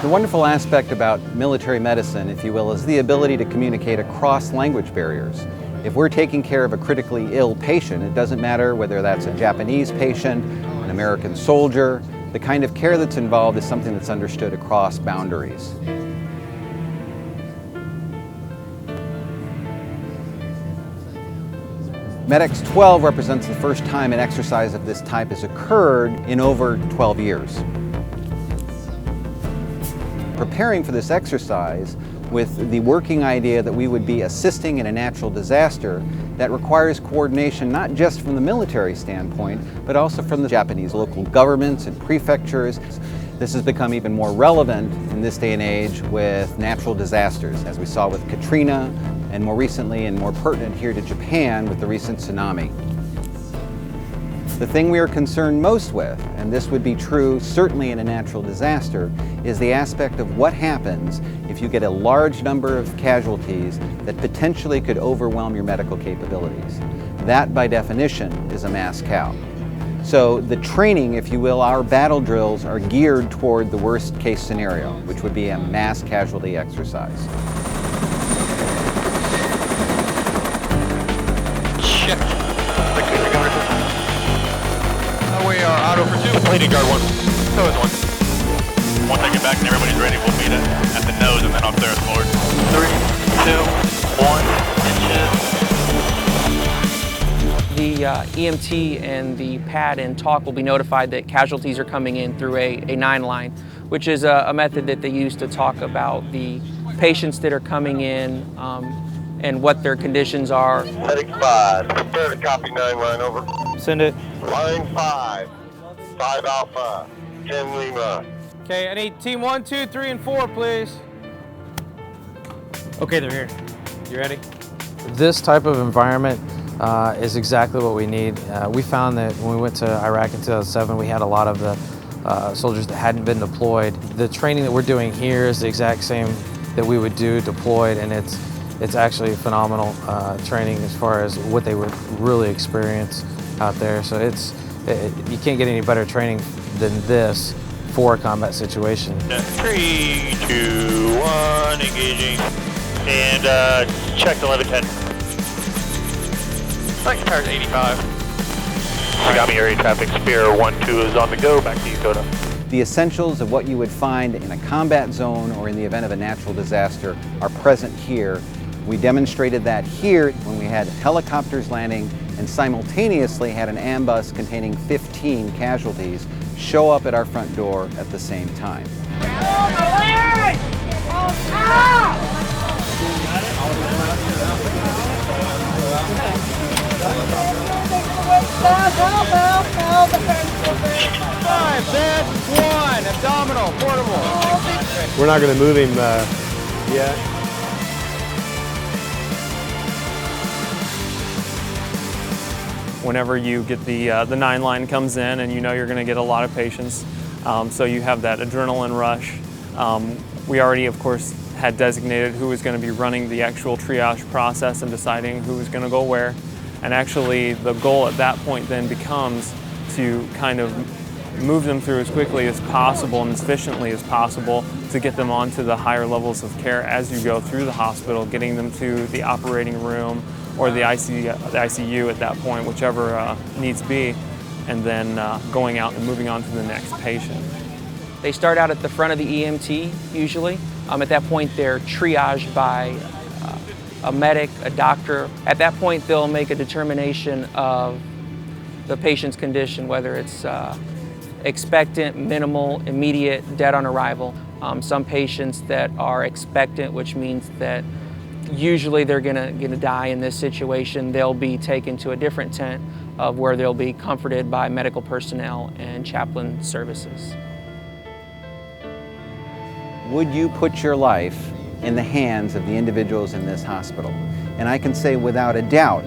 The wonderful aspect about military medicine, if you will, is the ability to communicate across language barriers. If we're taking care of a critically ill patient, it doesn't matter whether that's a Japanese patient, an American soldier, the kind of care that's involved is something that's understood across boundaries. MEDEX 12 represents the first time an exercise of this type has occurred in over 12 years. Preparing for this exercise with the working idea that we would be assisting in a natural disaster that requires coordination not just from the military standpoint, but also from the Japanese local governments and prefectures. This has become even more relevant in this day and age with natural disasters, as we saw with Katrina, and more recently and more pertinent here to Japan with the recent tsunami. The thing we are concerned most with, and this would be true certainly in a natural disaster, is the aspect of what happens if you get a large number of casualties that potentially could overwhelm your medical capabilities. That, by definition, is a mass CAL. So the training, if you will, our battle drills are geared toward the worst case scenario, which would be a mass casualty exercise. Shit. We are auto for 2. Leading guard 1. So is 1. Once I get back and everybody's ready, we'll meet at the nose and then up there at the board. 3, 2, 1, inches. The EMT and the pad and talk will be notified that casualties are coming in through a 9-line, which is a method that they use to talk about the patients that are coming in and what their conditions are. Heading 5, prepare to copy 9-line, over. Send it. Line 5, 5 Alpha, 10 Lima. Okay, I need team 1, 2, 3, and 4, please. Okay, they're here. You ready? This type of environment is exactly what we need. We found that when we went to Iraq in 2007, we had a lot of the soldiers that hadn't been deployed. The training that we're doing here is the exact same that we would do deployed, and it's actually phenomenal training as far as what they would really experience out there. So you can't get any better training than this for a combat situation. 3, 2, 1, engaging. And check 1110. Flight power 85. Sagami area traffic sphere 1-2 is on the go. Back to you, Coda. The essentials of what you would find in a combat zone or in the event of a natural disaster are present here. We demonstrated that here when we had helicopters landing and simultaneously had an ambus containing 15 casualties show up at our front door at the same time. Five, bed, 1, abdominal, portable. We're not going to move him yet. Whenever you get the 9-line comes in and you know you're going to get a lot of patients, so you have that adrenaline rush. We already, of course, had designated who was going to be running the actual triage process and deciding who was going to go where. And actually the goal at that point then becomes to kind of move them through as quickly as possible and as efficiently as possible to get them onto the higher levels of care as you go through the hospital, getting them to the operating room or the ICU at that point, whichever needs be, and then going out and moving on to the next patient. They start out at the front of the EMT, usually. At that point, they're triaged by a medic, a doctor. At that point, they'll make a determination of the patient's condition, whether it's expectant, minimal, immediate, dead on arrival. Some patients that are expectant, which means that usually they're gonna die in this situation, they'll be taken to a different tent of where they'll be comforted by medical personnel and chaplain services. Would you put your life in the hands of the individuals in this hospital? And I can say without a doubt,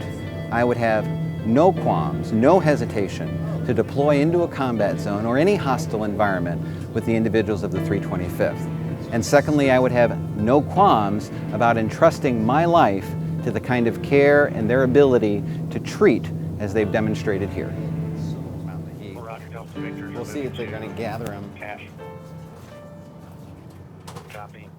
I would have no qualms, no hesitation to deploy into a combat zone or any hostile environment with the individuals of the 325th. And secondly, I would have no qualms about entrusting my life to the kind of care and their ability to treat as they've demonstrated here. We'll see if they're going to gather them. Copy.